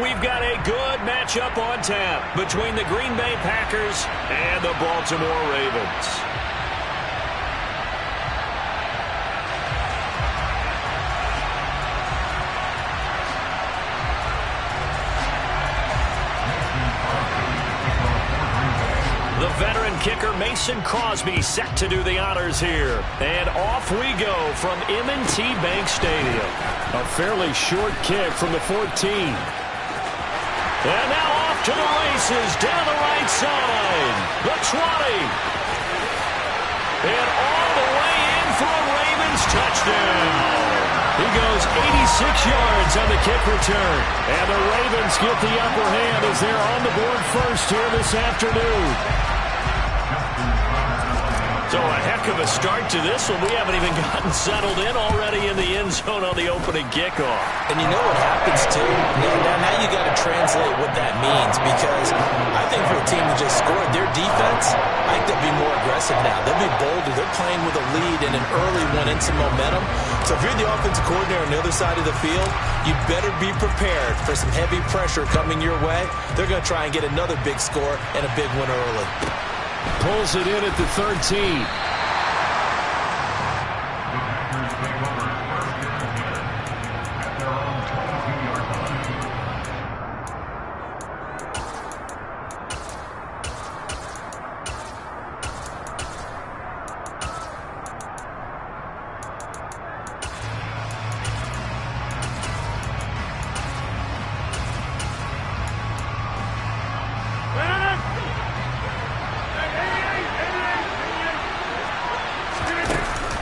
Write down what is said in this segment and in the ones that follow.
we've got a good matchup on tap between the Green Bay Packers and the Baltimore Ravens. The veteran kicker Mason Crosby set to do the honors here. And off we go from M&T Bank Stadium. A fairly short kick from the 14. And now off to the races down the right side. The 20. And all the way in for a Ravens touchdown. He goes 86 yards on the kick return. And the Ravens get the upper hand as they're on the board first here this afternoon. So a heck of a start to this one. We haven't even gotten settled in already in the end zone on the opening kickoff. And you know what happens, too? Now you got to translate what that means, because I think for a team that just scored, their defense, I think they'll be more aggressive now. They'll be bolder. They're playing with a lead and an early one and some momentum. So if you're the offensive coordinator on the other side of the field, you better be prepared for some heavy pressure coming your way. They're going to try and get another big score and a big one early. Pulls it in at the 13.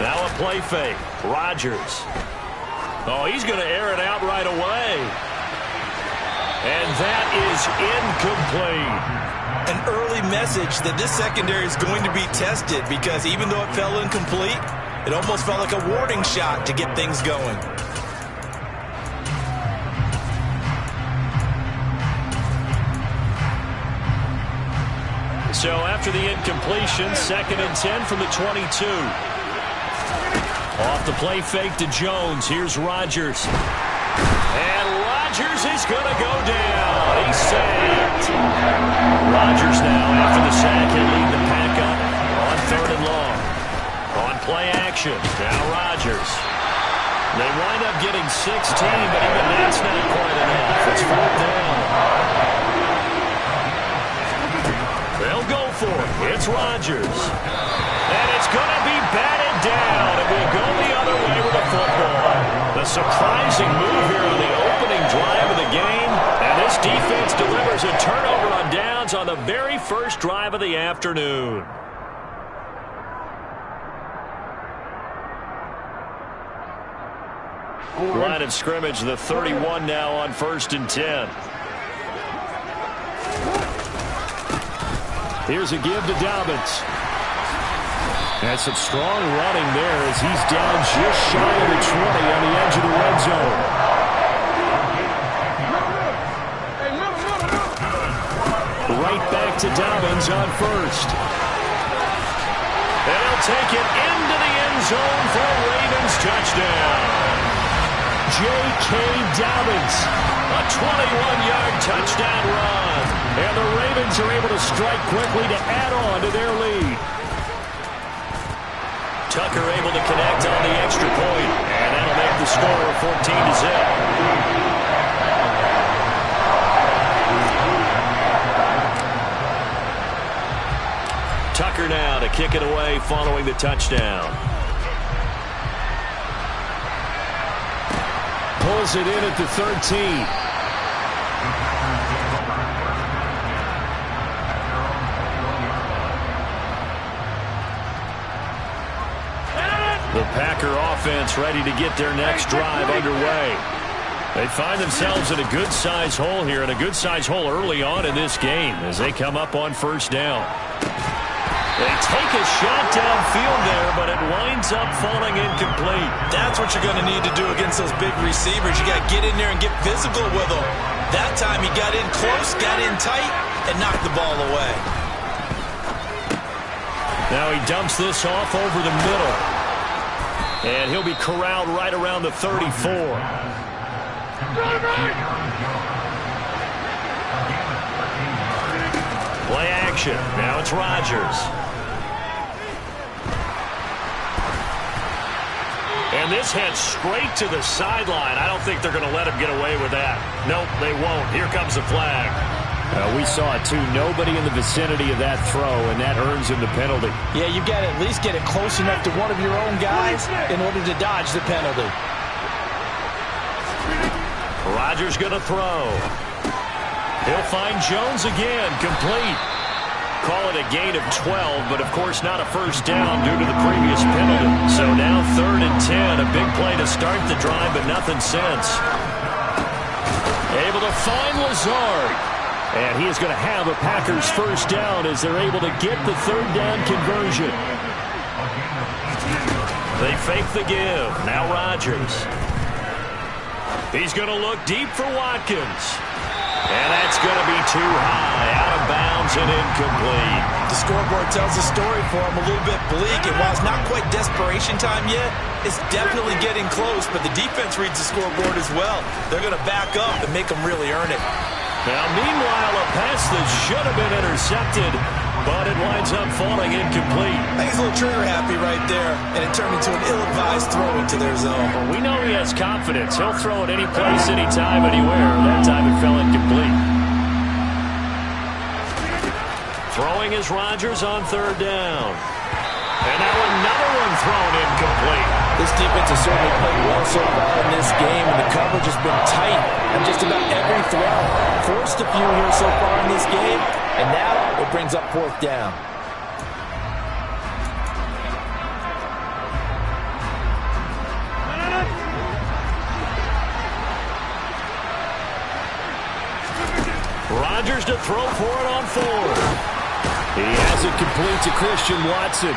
Now a play fake. Rodgers. Oh, he's going to air it out right away. And that is incomplete. An early message that this secondary is going to be tested, because even though it fell incomplete, it almost felt like a warning shot to get things going. So after the incompletion, 2nd and 10 from the 22. Off the play fake to Jones. Here's Rodgers. And Rodgers is going to go down. He's sacked. Rodgers now, after the sack, he'll lead the pack up on 3rd and long. On play action, now Rodgers. They wind up getting 16, but even that's not quite enough. It's 4th down. They'll go for it. It's Rodgers. And it's going to be batted down. It will go the other way with the football. The surprising move here on the opening drive of the game. And this defense delivers a turnover on downs on the very first drive of the afternoon. Line of scrimmage, the 31 now on 1st and 10. Here's a give to Dobbins. And some strong running there as he's down just shy of the 20 on the edge of the red zone. Right back to Dobbins on 1st. And he'll take it into the end zone for a Ravens touchdown. J.K. Dobbins. A 21-yard touchdown run. And the Ravens are able to strike quickly to add on to their lead. Tucker able to connect on the extra point, and that'll make the score 14-0. Tucker now to kick it away following the touchdown. Pulls it in at the 13. The Packer offense ready to get their next drive underway. They find themselves in a good-sized hole here, and a good-sized hole early on in this game as they come up on 1st down. They take a shot downfield there, but it winds up falling incomplete. That's what you're going to need to do against those big receivers. You got to get in there and get physical with them. That time he got in close, got in tight, and knocked the ball away. Now he dumps this off over the middle. And he'll be corralled right around the 34. action. Now it's Rodgers. And this heads straight to the sideline. I don't think they're going to let him get away with that. Nope, they won't. Here comes the flag. We saw it, too. Nobody in the vicinity of that throw, and that earns him the penalty. Yeah, you've got to at least get it close enough to one of your own guys in order to dodge the penalty. Rodgers going to throw. He'll find Jones again, complete. Call it a gain of 12, but of course not a first down due to the previous penalty. So now 3rd and 10, a big play to start the drive, but nothing since. Able to find Lazard. And he is going to have a Packers first down as they're able to get the 3rd down conversion. They fake the give. Now Rodgers. He's going to look deep for Watkins. And that's going to be too high, out of bounds and incomplete. The scoreboard tells the story for him, a little bit bleak. And while it's not quite desperation time yet, it's definitely getting close. But the defense reads the scoreboard as well. They're going to back up and make them really earn it. Now, meanwhile, a pass that should have been intercepted, but it winds up falling incomplete. I think he's a little trigger happy right there, and it turned into an ill-advised throw into their zone. Well, we know he has confidence. He'll throw it any place, anytime, anywhere. That time it fell incomplete. Throwing is Rodgers on 3rd down. And now another one thrown incomplete. This defense has certainly played well so far in this game, and the coverage has been tight on just about every throw. Forced a few here so far in this game, and now it brings up 4th down. Rodgers to throw for it on 4th. He has it complete to Christian Watson.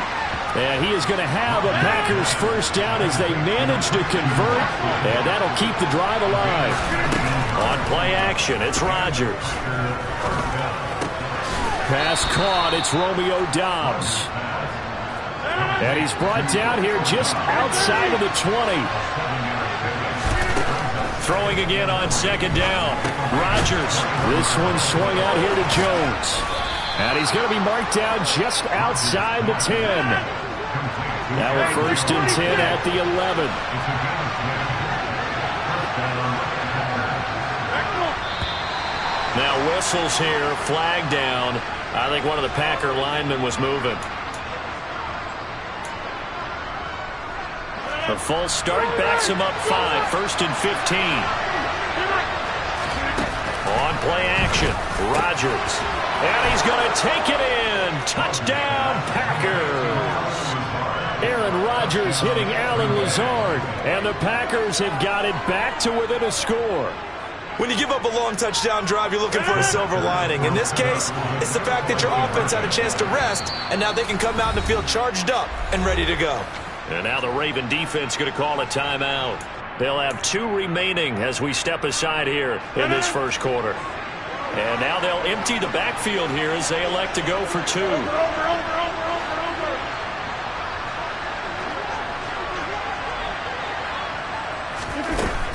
And he is going to have a Packers first down as they manage to convert, and that'll keep the drive alive. On play action, it's Rodgers. Pass caught, it's Romeo Doubs. And he's brought down here just outside of the 20. Throwing again on 2nd down. Rodgers. This one swung out here to Jones. And he's going to be marked down just outside the 10. Now a 1st and 10 at the 11. Now whistles here, flag down. I think one of the Packer linemen was moving. A false start backs him up 5, 1st and 15. On play action, Rodgers. And he's going to take it in. Touchdown, Packers. Aaron Rodgers hitting Allen Lazard. And the Packers have got it back to within a score. When you give up a long touchdown drive, you're looking for a silver lining. In this case, it's the fact that your offense had a chance to rest, and now they can come out in the field charged up and ready to go. And now the Raven defense going to call a timeout. They'll have 2 remaining as we step aside here in this first quarter. And now they'll empty the backfield here as they elect to go for 2.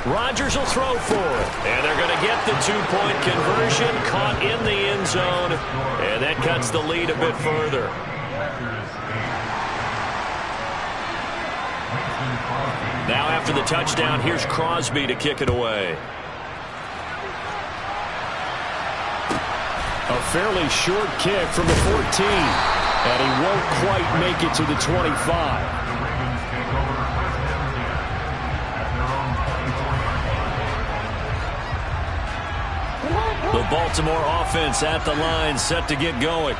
Rodgers will throw for it. And they're going to get the 2-point conversion, caught in the end zone. And that cuts the lead a bit further. Now after the touchdown, here's Crosby to kick it away. A fairly short kick from the 14. And he won't quite make it to the 25. The Baltimore offense at the line, set to get going.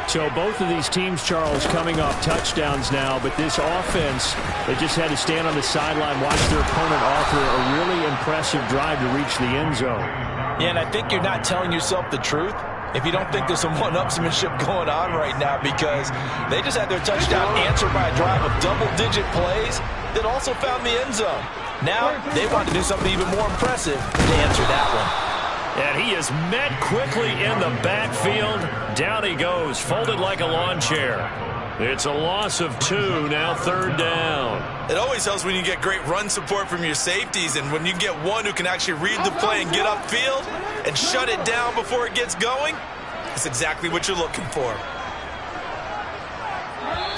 So both of these teams, Charles, coming off touchdowns now, but this offense, they just had to stand on the sideline, watch their opponent offer a really impressive drive to reach the end zone. Yeah, and I think you're not telling yourself the truth if you don't think there's some one-upsmanship going on right now, because they just had their touchdown answered by a drive of double-digit plays that also found the end zone. Now they want to do something even more impressive to answer that one. And he is met quickly in the backfield. Down he goes, folded like a lawn chair. It's a loss of 2, now 3rd down. It always helps when you get great run support from your safeties, and when you get one who can actually read the play and get upfield and shut it down before it gets going, That's exactly what you're looking for.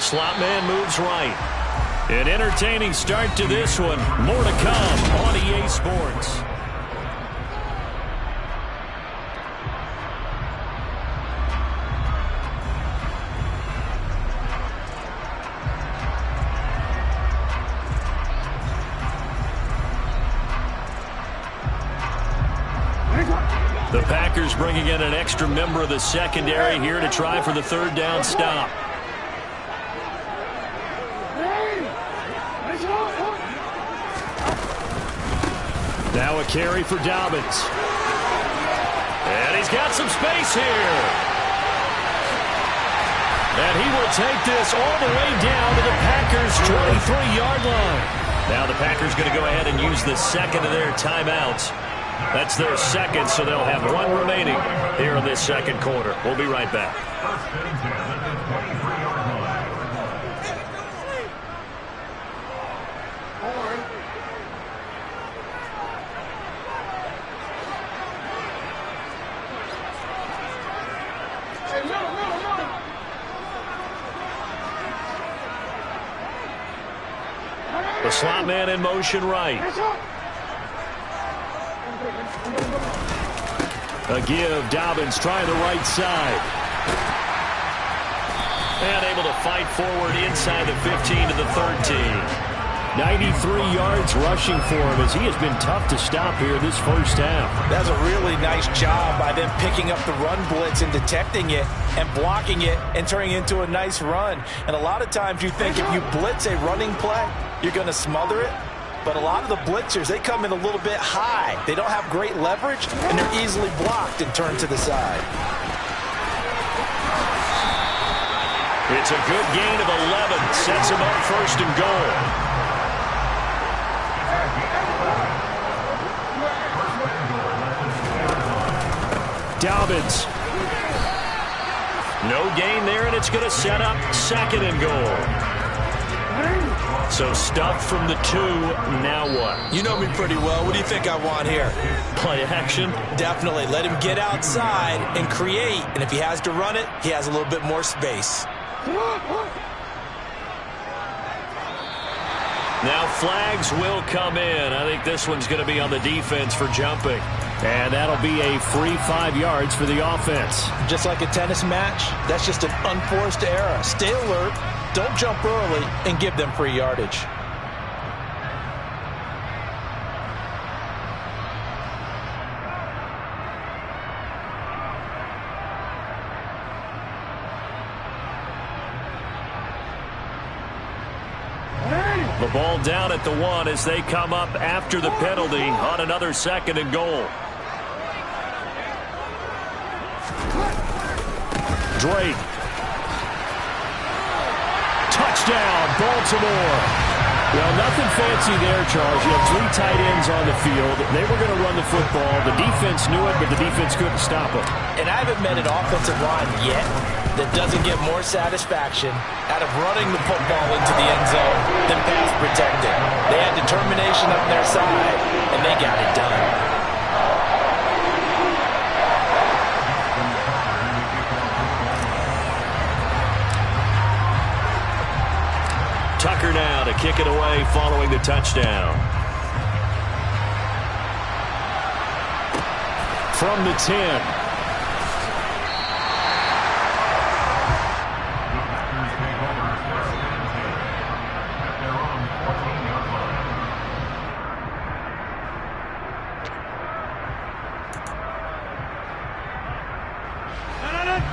Slot man moves right. An entertaining start to this one. More to come on EA Sports. The Packers bringing in an extra member of the secondary here to try for the third down stop. Now a carry for Dobbins. And he's got some space here. And he will take this all the way down to the Packers' 23-yard line. Now the Packers going to go ahead and use the second of their timeouts. That's their second, so they'll have one remaining here in this second quarter. We'll be right back. The slot man in motion right. A give, Dobbins trying the right side. And able to fight forward inside the 15 to the 13. 93 yards rushing for him as he has been tough to stop here this first half. That's a really nice job by them picking up the run blitz and detecting it and blocking it and turning it into a nice run. And a lot of times you think if you blitz a running play, you're going to smother it. But a lot of the blitzers, they come in a little bit high. They don't have great leverage, and they're easily blocked and turned to the side. It's a good gain of 11. Sets him up first and goal. Dobbins. No gain there, and it's going to set up second and goal. So stuff from the 2, now what? You know me pretty well. What do you think I want here? Play action? Definitely. Let him get outside and create. And if he has to run it, he has a little bit more space. Now flags will come in. I think this one's going to be on the defense for jumping. And that'll be a free 5 yards for the offense. Just like a tennis match, that's just an unforced error. Stay alert. Don't jump early and give them free yardage. The ball down at the 1 as they come up after the penalty on another second and goal. Drake. Touchdown, Baltimore. Well, nothing fancy there, Charles. You have 3 tight ends on the field. They were going to run the football. The defense knew it, but the defense couldn't stop it. And I haven't met an offensive line yet that doesn't get more satisfaction out of running the football into the end zone than pass protecting. They had determination on their side, and they got it done. Tucker now to kick it away following the touchdown. From the 10.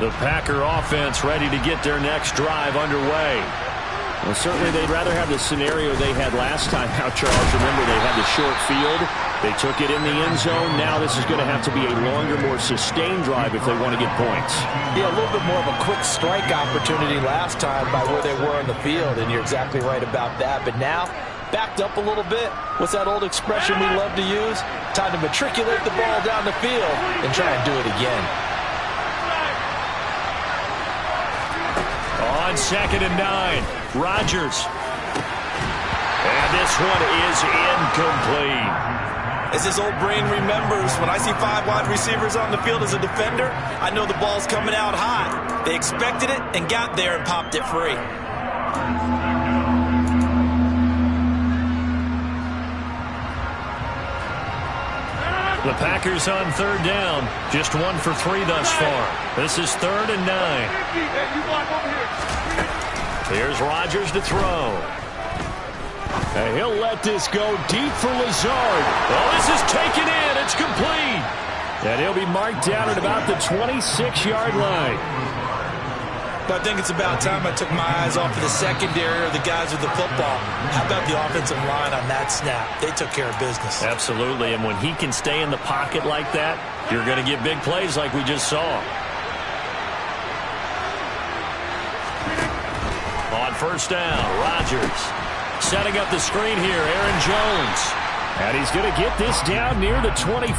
The Packer offense ready to get their next drive underway. Well, certainly they'd rather have the scenario they had last time out, Charles. Remember, they had the short field. They took it in the end zone. Now this is going to have to be a longer, more sustained drive if they want to get points. Yeah, a little bit more of a quick strike opportunity last time by where they were in the field, and you're exactly right about that. But now, backed up a little bit. What's that old expression we love to use? Time to matriculate the ball down the field and try and do it again. On 2nd and 9. Rodgers. And this one is incomplete. As his old brain remembers, when I see 5 wide receivers on the field as a defender, I know the ball's coming out high. They expected it and got there and popped it free. The Packers on 3rd down. Just 1 for 3 thus far. This is 3rd and 9. Here's Rodgers to throw. And he'll let this go deep for Lazard. Oh, this is taken in. It's complete. And he'll be marked down at about the 26-yard line. But I think it's about time I took my eyes off of the secondary or the guys with the football. How about the offensive line on that snap? They took care of business. Absolutely, and when he can stay in the pocket like that, you're going to get big plays like we just saw. On 1st down, Rodgers setting up the screen here, Aaron Jones. And he's going to get this down near the 25.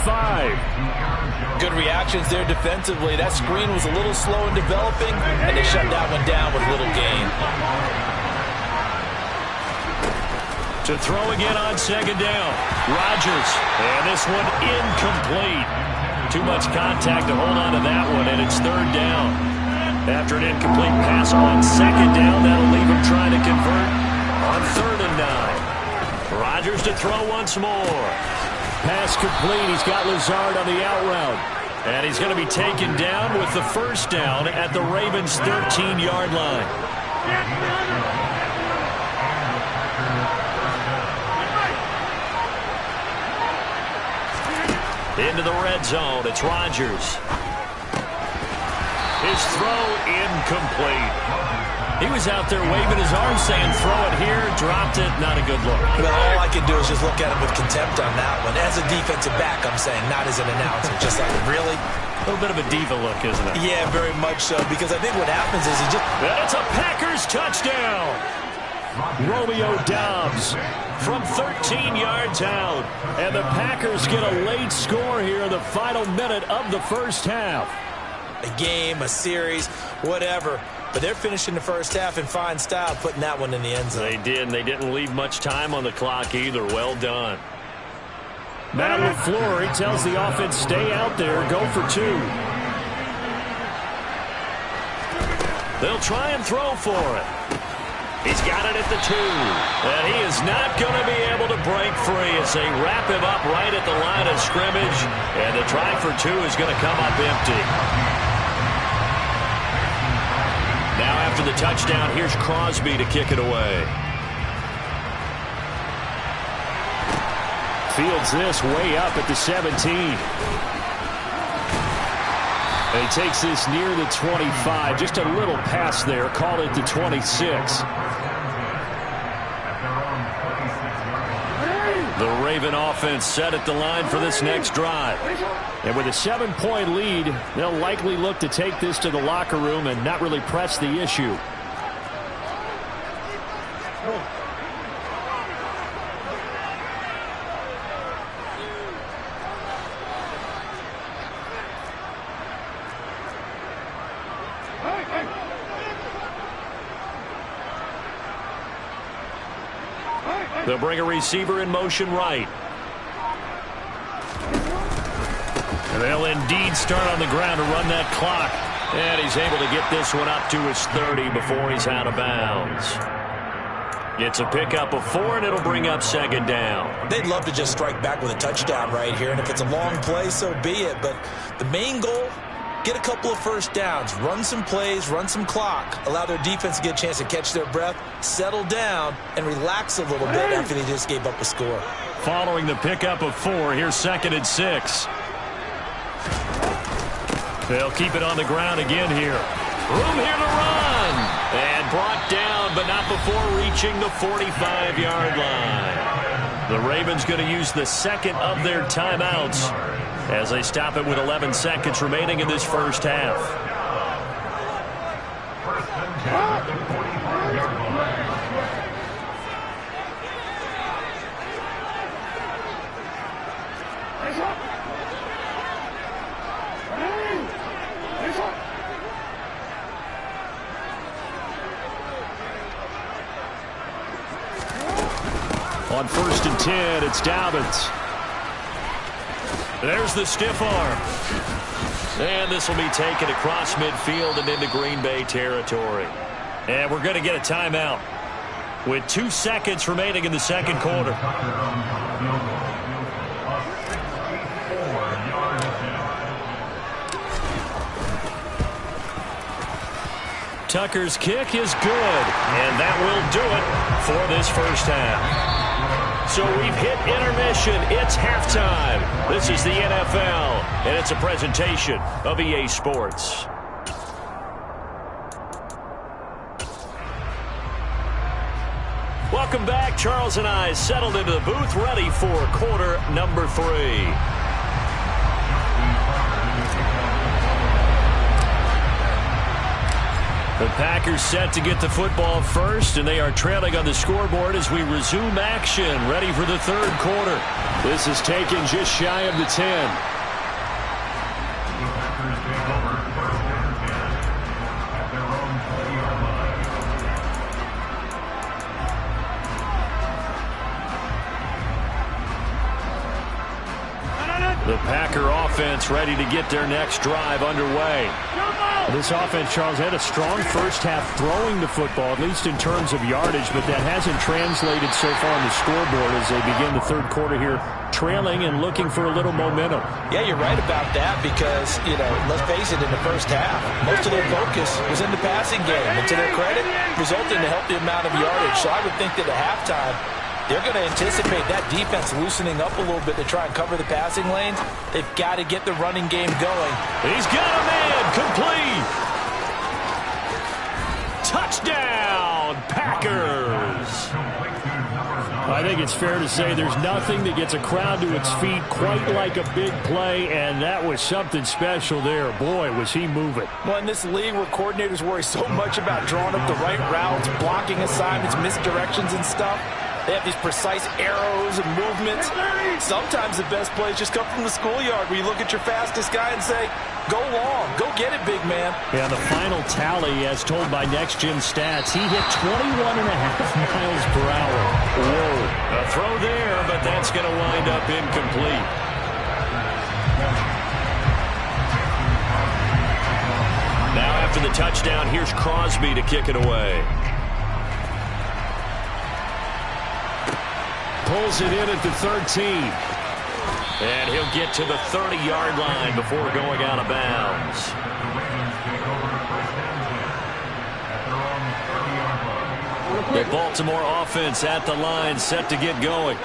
Good reactions there defensively. That screen was a little slow in developing, and they shut that one down with little gain. To throw again on 2nd down, Rodgers. And this one incomplete. Too much contact to hold on to that one, and it's 3rd down. After an incomplete pass on 2nd down, that'll leave him trying to convert on 3rd and 9. Rodgers to throw once more. Pass complete. He's got Lazard on the out route. And he's going to be taken down with the 1st down at the Ravens' 13-yard line. Into the red zone. It's Rodgers. His throw incomplete. He was out there waving his arm saying, throw it here, dropped it, not a good look. Well, all I can do is just look at him with contempt on that one. As a defensive back, I'm saying, not as an announcer. Just like, really? A little bit of a diva look, isn't it? Yeah, very much so, because I think what happens is he just... That's a Packers touchdown! Romeo Doubs from 13 yards out. And the Packers get a late score here in the final minute of the 1st half. A game, a series, whatever. But they're finishing the 1st half in fine style, putting that one in the end zone. They did, and they didn't leave much time on the clock either. Well done. Matt LaFleur, he tells the offense, stay out there, go for 2. They'll try and throw for it. He's got it at the 2. And he is not going to be able to break free as they wrap him up right at the line of scrimmage. And the try for 2 is going to come up empty. Now after the touchdown, here's Crosby to kick it away. Fields this way up at the 17. And he takes this near the 25. Just a little pass there. Call it the 26. The Raven offense set at the line for this next drive. And with a 7-point lead, they'll likely look to take this to the locker room and not really press the issue. They'll bring a receiver in motion right. And they'll indeed start on the ground to run that clock. And he's able to get this one up to his 30 before he's out of bounds. Gets a pickup of 4, and it'll bring up 2nd down. They'd love to just strike back with a touchdown right here, and if it's a long play, so be it. But the main goal, get a couple of 1st downs, run some plays, run some clock, allow their defense to get a chance to catch their breath, settle down, and relax a little bit after they just gave up a score. Following the pickup of 4, here's 2nd and 6. They'll keep it on the ground again here. Room here to run. And brought down, but not before reaching the 45-yard line. The Ravens going to use the 2nd of their timeouts as they stop it with 11 seconds remaining in this 1st half. On 1st and 10, it's Dobbins. There's the stiff arm. And this will be taken across midfield and into Green Bay territory. And we're going to get a timeout with 2 seconds remaining in the second quarter. Tucker's kick is good, and that will do it for this first half. So we've hit intermission. It's halftime. This is the NFL, and it's a presentation of EA Sports. Welcome back. Charles and I settled into the booth, ready for quarter number 3. The Packers set to get the football first, and they are trailing on the scoreboard as we resume action, ready for the third quarter. This is taken just shy of the 10. The Packer offense ready to get their next drive underway. This offense, Charles, had a strong first half throwing the football, at least in terms of yardage, but that hasn't translated so far on the scoreboard as they begin the third quarter here, trailing and looking for a little momentum. Yeah, you're right about that because, let's face it, in the first half, most of their focus was in the passing game. And to their credit, resulted in a healthy amount of yardage. So I would think that at halftime, they're going to anticipate that defense loosening up a little bit to try and cover the passing lanes. They've got to get the running game going. He's got a man, complete. Touchdown, Packers. I think it's fair to say there's nothing that gets a crowd to its feet quite like a big play, and that was something special there. Boy, was he moving. Well, in this league where coordinators worry so much about drawing up the right routes, blocking assignments, misdirections and stuff, they have these precise arrows and movements. Sometimes the best plays just come from the schoolyard where you look at your fastest guy and say, go long, go get it, big man. Yeah, the final tally, as told by Next Gen Stats, he hit 21.5 miles per hour. Whoa. A throw there, but that's going to wind up incomplete. Now after the touchdown, here's Crosby to kick it away. Pulls it in at the 13. And he'll get to the 30-yard line before going out of bounds. The Baltimore offense at the line, set to get going.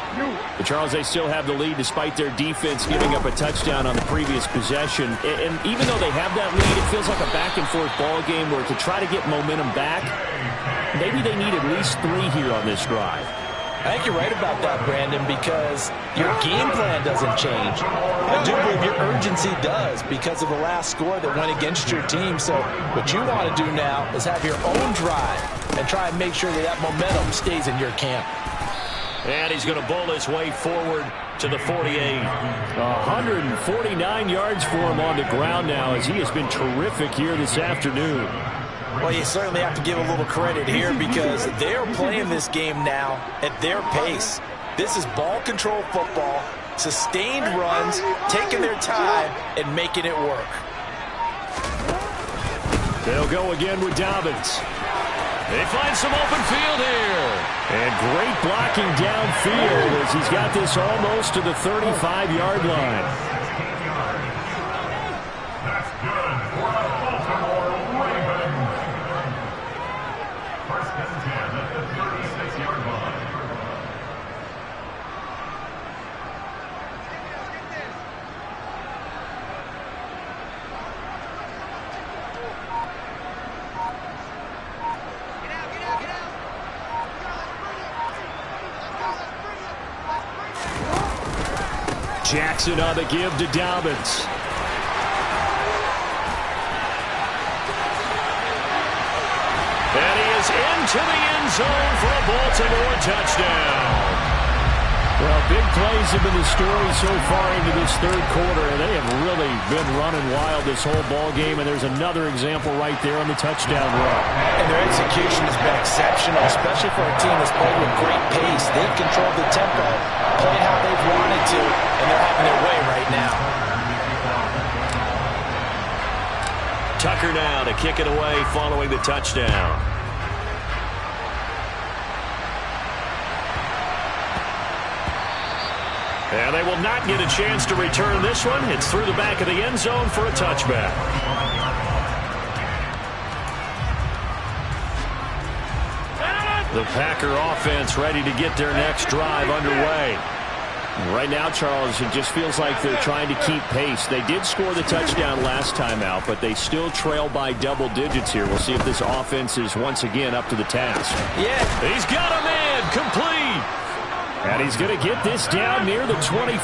But Charles, they still have the lead despite their defense giving up a touchdown on the previous possession. And even though they have that lead, it feels like a back-and-forth ball game where to try to get momentum back, maybe they need at least 3 here on this drive. I think you're right about that, Brandon, because your game plan doesn't change. I do believe your urgency does because of the last score that went against your team. So what you want to do now is have your own drive and try and make sure that that momentum stays in your camp. And he's going to bowl his way forward to the 48. 149 yards for him on the ground now as he has been terrific here this afternoon. Well, you certainly have to give a little credit here because they're playing this game now at their pace. This is ball control football, sustained runs, taking their time, and making it work. They'll go again with Dobbins. They find some open field here. And great blocking downfield as he's got this almost to the 35-yard line. Jackson on the give to Dobbins. And he is into the end zone for a Baltimore touchdown. Well, big plays have been the story so far into this third quarter, and they have really been running wild this whole ball game, and there's another example right there on the touchdown run. And their execution has been exceptional, especially for a team that's played with great pace. They've controlled the tempo, played how they've wanted to, and they're having their way right now. Tucker now to kick it away following the touchdown. And they will not get a chance to return this one. It's through the back of the end zone for a touchback. The Packer offense ready to get their next drive underway. Right now, Charles, it just feels like they're trying to keep pace. They did score the touchdown last time out, but they still trail by double digits here. We'll see if this offense is once again up to the task. Yeah. He's got a man complete. And he's going to get this down near the 25.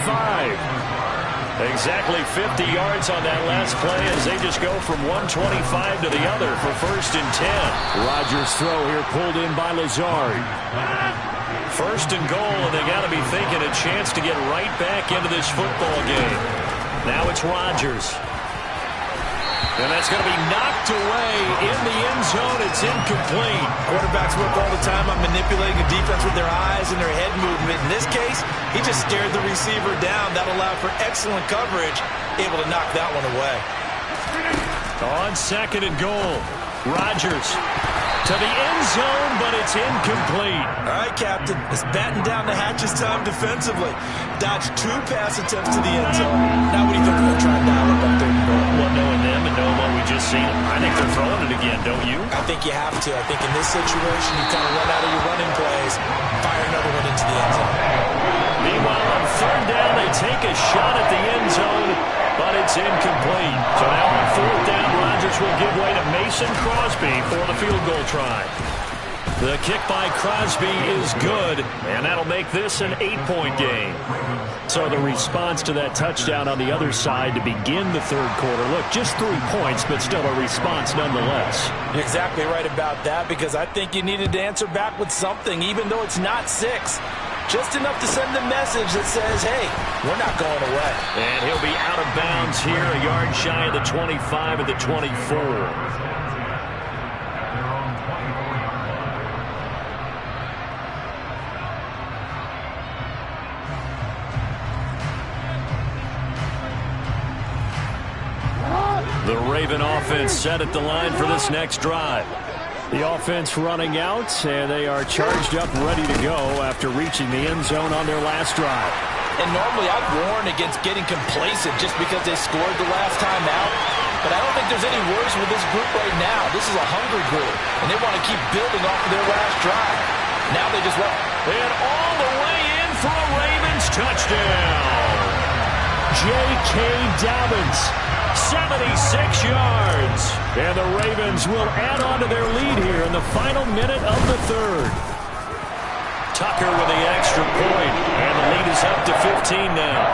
Exactly 50 yards on that last play as they just go from 125 to the other for 1st and 10. Rodgers' throw here pulled in by Lazard. 1st and goal, and they got to be thinking a chance to get right back into this football game. Now it's Rodgers. And that's going to be knocked away in the end zone. It's incomplete. Quarterbacks work all the time on manipulating a defense with their eyes and their head movement. In this case, he just stared the receiver down. That allowed for excellent coverage, able to knock that one away. On 2nd and goal, Rodgers to the end zone, but it's incomplete. All right, Captain. It's batten down the hatches time defensively. Dodged 2 pass attempts to the end zone. Now what do you think they're going to try and dial up on 3rd and goal? Well, knowing them and knowing what we just seen, I think they're throwing it again, don't you? I think you have to. I think in this situation, you kind of run out of your running plays, fire another one into the end zone. Meanwhile, on 3rd down, they take a shot at the end zone, but it's incomplete. So now on 4th down, Rodgers will give way to Mason Crosby for the field goal try. The kick by Crosby is good, and that'll make this an 8-point game. So the response to that touchdown on the other side to begin the third quarter. Look, just 3 points, but still a response nonetheless. You're exactly right about that, because I think you needed to answer back with something, even though it's not 6. Just enough to send the message that says, hey, we're not going away. And he'll be out of bounds here, a yard shy of the 25 at the 24. The Raven offense set at the line for this next drive. The offense running out, and they are charged up, ready to go after reaching the end zone on their last drive. And normally I'd warn against getting complacent just because they scored the last time out. But I don't think there's any worse with this group right now. This is a hungry group, and they want to keep building off of their last drive. Now they just want... And all the way in for a Ravens touchdown. J.K. Dobbins, 76 yards. And the Ravens will add on to their lead here in the final minute of the third. Tucker with the extra point, and the lead is up to 15 now.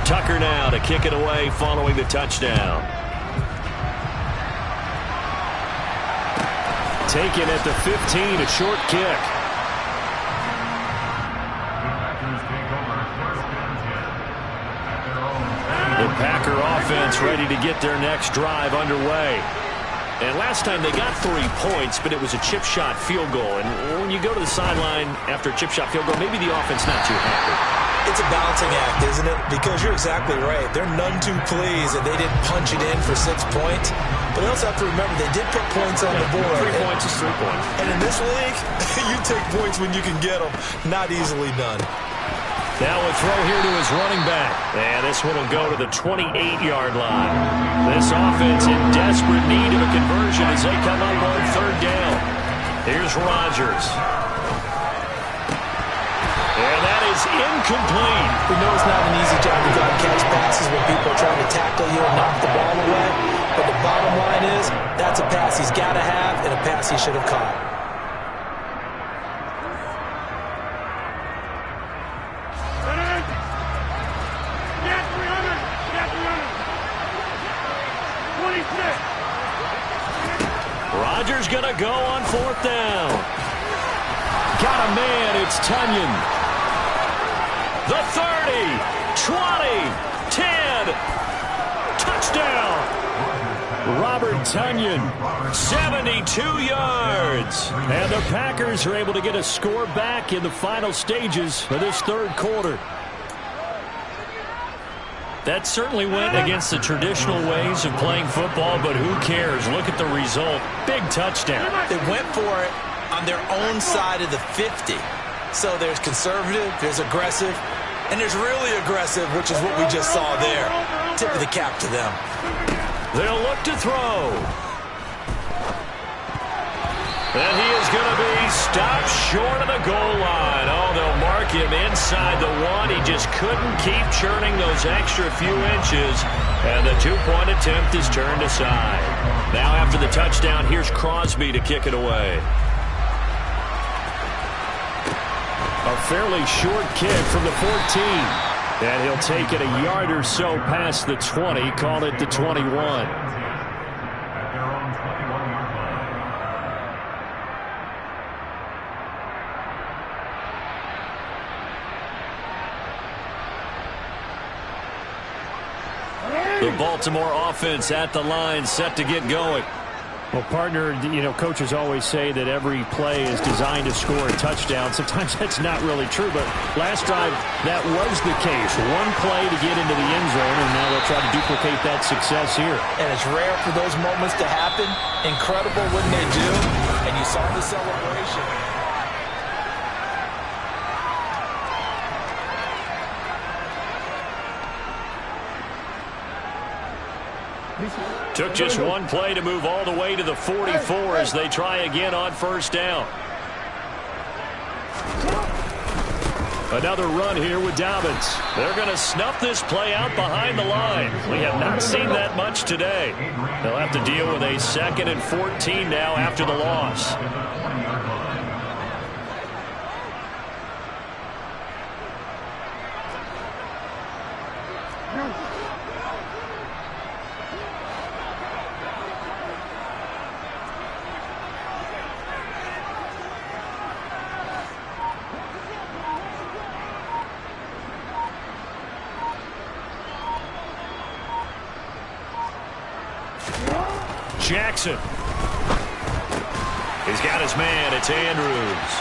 Tucker now to kick it away following the touchdown. Taken at the 15, a short kick. The Packer offense ready to get their next drive underway. And last time they got 3 points, but it was a chip shot field goal. And when you go to the sideline after a chip shot field goal, maybe the offense not too happy. It's a balancing act, isn't it? Because you're exactly right. They're none too pleased that they didn't punch it in for 6 points. But they also have to remember they did put points on the board. 3 points is 3 points. And in this league, you take points when you can get them. Not easily done. Now a throw here to his running back. And this one will go to the 28-yard line. This offense in desperate need of a conversion as they come up on 3rd down. Here's Rodgers. And that is incomplete. We know it's not an easy job to go and catch passes when people are trying to tackle you and knock the ball away. But the bottom line is, that's a pass he's got to have and a pass he should have caught. Rodgers going to go on 4th down. Got a man. It's Tonyan. The 30, 20, 10. Touchdown. Robert Tonyan, 72 yards. And the Packers are able to get a score back in the final stages of this 3rd quarter. That certainly went against the traditional ways of playing football, but who cares? Look at the result. Big touchdown. They went for it on their own side of the 50. So there's conservative, there's aggressive, and there's really aggressive, which is what we just saw there. Tip of the cap to them. They'll look to throw. And he is going to be stopped short of the goal line. Oh, they'll mark him inside the 1. He just couldn't keep churning those extra few inches. And the 2-point attempt is turned aside. Now after the touchdown, here's Crosby to kick it away. A fairly short kick from the 14. And he'll take it a yard or so past the 20. Call it the 21. The Baltimore offense at the line, set to get going. Well, partner, coaches always say that every play is designed to score a touchdown. Sometimes that's not really true, but last drive, that was the case. One play to get into the end zone, and now they'll try to duplicate that success here. And it's rare for those moments to happen. Incredible when they do, and you saw the celebration. Took just one play to move all the way to the 44 as they try again on 1st down. Another run here with Dobbins. They're going to snuff this play out behind the line. We have not seen that much today. They'll have to deal with a 2nd and 14 now after the loss. Jackson. He's got his man. It's Andrews.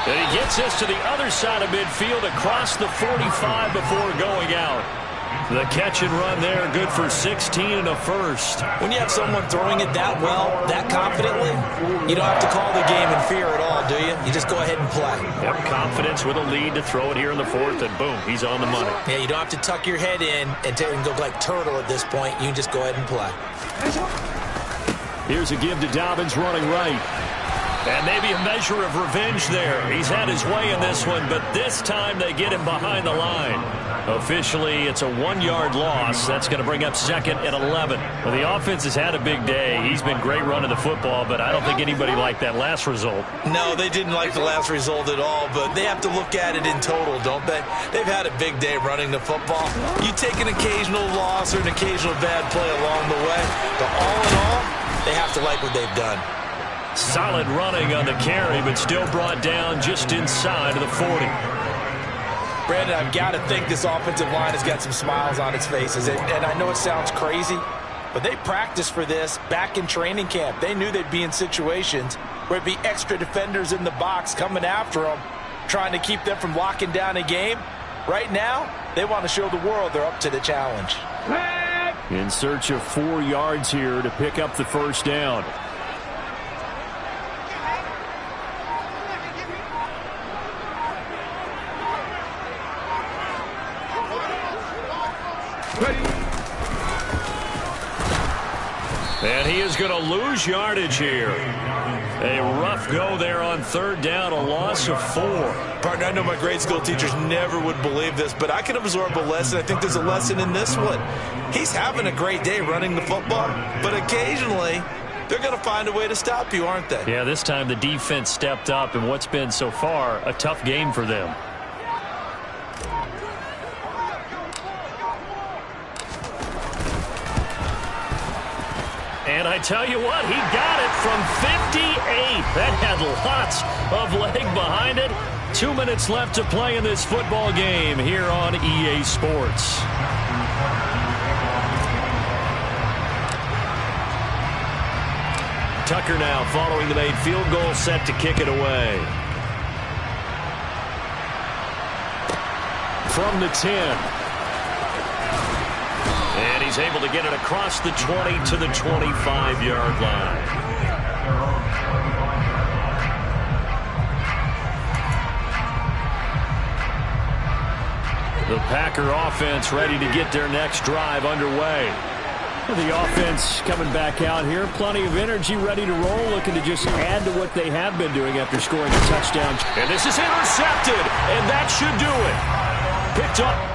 And he gets this to the other side of midfield across the 45 before going out. The catch and run there, good for 16 and a first. When you have someone throwing it that well, that confidently, you don't have to call the game in fear at all, do you? You just go ahead and play. Yep, confidence with a lead to throw it here in the 4th, and boom, he's on the money. Yeah, you don't have to tuck your head in and go like turtle at this point. You can just go ahead and play. Here's a give to Dobbins running right. And maybe a measure of revenge there. He's had his way in this one, but this time they get him behind the line. Officially, it's a 1-yard loss. That's going to bring up 2nd and 11. Well, the offense has had a big day. He's been great running the football, but I don't think anybody liked that last result. No, they didn't like the last result at all, but they have to look at it in total, don't they? They've had a big day running the football. You take an occasional loss or an occasional bad play along the way, but all in all, they have to like what they've done. Solid running on the carry, but still brought down just inside of the 40. Brandon, I've got to think this offensive line has got some smiles on its faces. And I know it sounds crazy, but they practiced for this back in training camp. They knew they'd be in situations where it'd be extra defenders in the box coming after them, trying to keep them from locking down a game. Right now, they want to show the world they're up to the challenge. In search of 4 yards here to pick up the 1st down. And he is going to lose yardage here. A rough go there on 3rd down, a loss of 4. Partner, I know my grade school teachers never would believe this, but I can absorb a lesson. I think there's a lesson in this one. He's having a great day running the football, but occasionally they're going to find a way to stop you, aren't they? Yeah, this time the defense stepped up in what's been so far a tough game for them. And I tell you what, he got it from 58. That had lots of leg behind it. 2 minutes left to play in this football game here on EA Sports. Tucker now following the made field goal, set to kick it away. From the 10. And he's able to get it across the 20 to the 25-yard line. The Packer offense ready to get their next drive underway. The offense coming back out here. Plenty of energy, ready to roll, looking to just add to what they have been doing after scoring a touchdown. And this is intercepted, and that should do it. Picked up